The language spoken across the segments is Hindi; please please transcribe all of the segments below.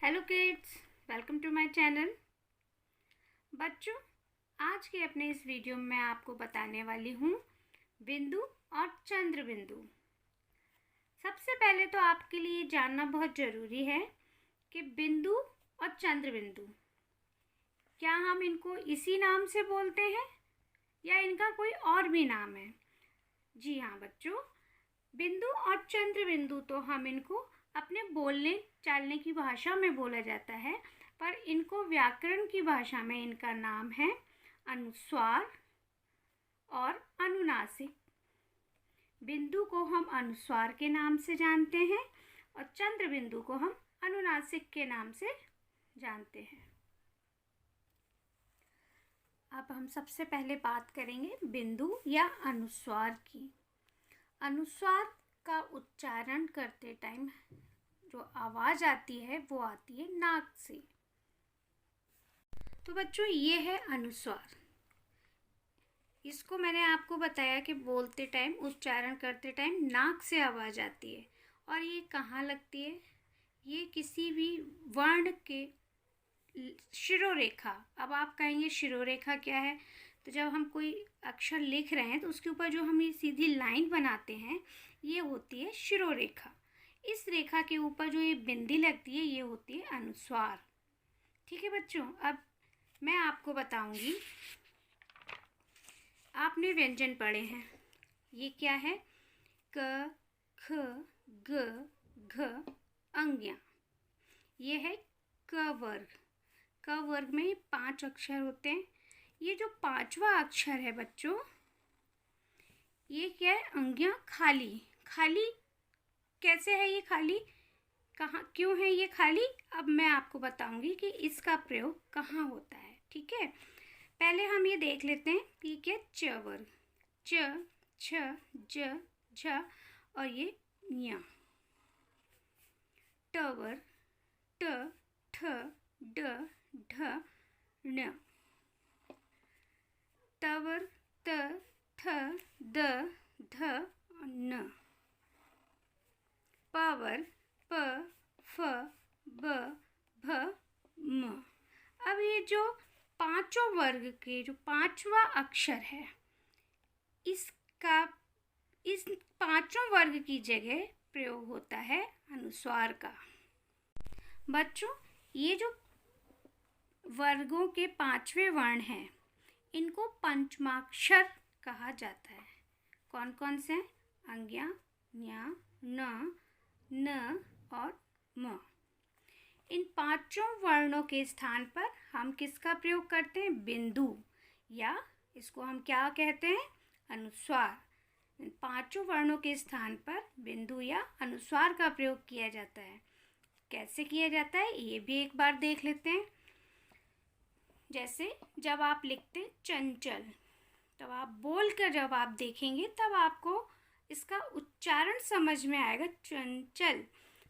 Hello kids, welcome to my channel. बच्चों, आज के अपने इस वीडियो में मैं आपको बताने वाली हूँ बिंदु और चंद्र बिंदु। सबसे पहले तो आपके लिए जानना बहुत ज़रूरी है कि बिंदु और चंद्र बिंदु, क्या हम इनको इसी नाम से बोलते हैं या इनका कोई और भी नाम है? जी हाँ बच्चों, बिंदु और चंद्र बिंदु तो हम इनको अपने बोलने चालने की भाषा में बोला जाता है, पर इनको व्याकरण की भाषा में इनका नाम है अनुस्वार और अनुनासिक। बिंदु को हम अनुस्वार के नाम से जानते हैं और चंद्र बिंदु को हम अनुनासिक के नाम से जानते हैं। अब हम सबसे पहले बात करेंगे बिंदु या अनुस्वार की। अनुस्वार का उच्चारण करते टाइम जो आवाज़ आती है वो आती है नाक से। तो बच्चों, ये है अनुस्वार। इसको मैंने आपको बताया कि बोलते टाइम, उच्चारण करते टाइम नाक से आवाज़ आती है। और ये कहाँ लगती है? ये किसी भी वर्ण के शिरोरेखा। अब आप कहेंगे शिरोरेखा क्या है? तो जब हम कोई अक्षर लिख रहे हैं तो उसके ऊपर जो हम ये सीधी लाइन बनाते हैं, ये होती है शिरोरेखा। इस रेखा के ऊपर जो ये बिंदी लगती है, ये होती है अनुस्वार। ठीक है बच्चों, अब मैं आपको बताऊंगी। आपने व्यंजन पढ़े हैं, ये क्या है? क, ख, ग, घ, अंग्या। ये है क वर्ग। क वर्ग में 5 अक्षर होते हैं। ये जो 5वां अक्षर है बच्चों, ये क्या है? अंग्या खाली। खाली कैसे है ये खाली? कहाँ, क्यों है ये खाली? अब मैं आपको बताऊंगी कि इसका प्रयोग कहाँ होता है। ठीक है, पहले हम ये देख लेते हैं कि क्या च वर्ग। च, छ, ज, झ और ये ञ। ट वर्ग। ट, ठ, ड, ढ, ण। त वर्ग। त, थ, द, ध, न। प वर्ग। प, फ, ब, भ, म। अब ये जो पांचों वर्ग के जो 5वां अक्षर है, इस पांचों वर्ग की जगह प्रयोग होता है अनुस्वार का। बच्चों, ये जो वर्गों के 5वें वर्ण हैं, इनको पंचमाक्षर कहा जाता है। कौन कौन से? अंग्या, ञ, न, न और म। इन 5 वर्णों के स्थान पर हम किसका प्रयोग करते हैं? बिंदु, या इसको हम क्या कहते हैं? अनुस्वार। इन 5 वर्णों के स्थान पर बिंदु या अनुस्वार का प्रयोग किया जाता है। कैसे किया जाता है ये भी एक बार देख लेते हैं। जैसे जब आप लिखते हैं चंचल, तब आप बोलकर जब आप देखेंगे तब आपको इसका उच्चारण समझ में आएगा, चंचल।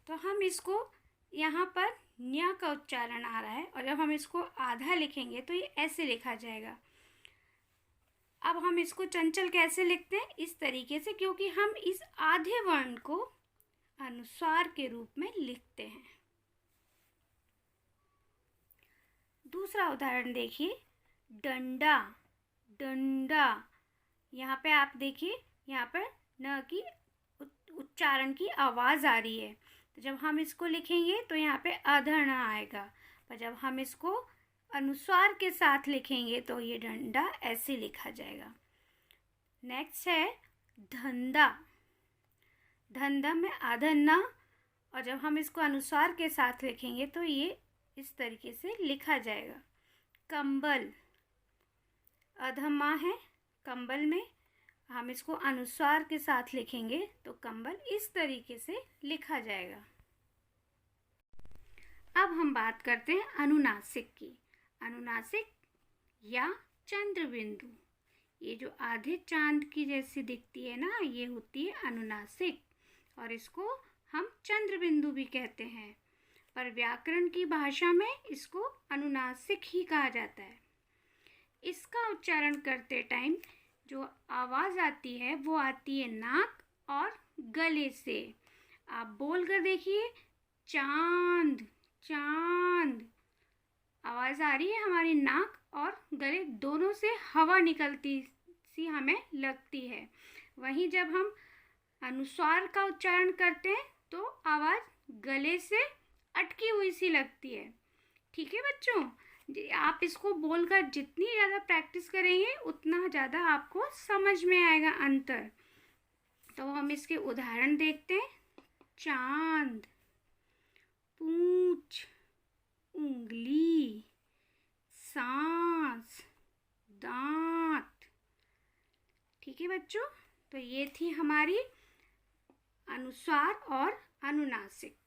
तो हम इसको, यहाँ पर न्या का उच्चारण आ रहा है और जब हम इसको आधा लिखेंगे तो ये ऐसे लिखा जाएगा। अब हम इसको चंचल कैसे लिखते हैं? इस तरीके से, क्योंकि हम इस आधे वर्ण को अनुस्वार के रूप में लिखते हैं। दूसरा उदाहरण देखिए, डंडा। डंडा, यहाँ पे आप देखिए, यहाँ पर न की उच्चारण की आवाज़ आ रही है। तो जब हम इसको लिखेंगे तो यहाँ पे अधर्ण आएगा, पर जब हम इसको अनुस्वार के साथ लिखेंगे तो ये डंडा ऐसे लिखा जाएगा। नेक्स्ट है धंधा। धंधा में अधन्ना, और जब हम इसको अनुस्वार के साथ लिखेंगे तो ये इस तरीके से लिखा जाएगा। कंबल, अधमा है कंबल में, हम इसको अनुस्वार के साथ लिखेंगे तो कंबल इस तरीके से लिखा जाएगा। अब हम बात करते हैं अनुनासिक की। अनुनासिक या चंद्र बिंदु, ये जो आधे चांद की जैसी दिखती है ना, ये होती है अनुनासिक, और इसको हम चंद्र बिंदु भी कहते हैं, पर व्याकरण की भाषा में इसको अनुनासिक ही कहा जाता है। इसका उच्चारण करते टाइम जो आवाज़ आती है वो आती है नाक और गले से। आप बोल कर देखिए, चांद चांद। आवाज़ आ रही है, हमारी नाक और गले दोनों से हवा निकलती सी हमें लगती है। वहीं जब हम अनुस्वार का उच्चारण करते हैं तो आवाज़ गले से अटकी हुई सी लगती है। ठीक है बच्चों, आप इसको बोलकर जितनी ज़्यादा प्रैक्टिस करेंगे उतना ज़्यादा आपको समझ में आएगा अंतर। तो हम इसके उदाहरण देखते हैं। चांद, पूंछ, उंगली, सांस, दांत। ठीक है बच्चों, तो ये थी हमारी अनुस्वार और अनुनासिक।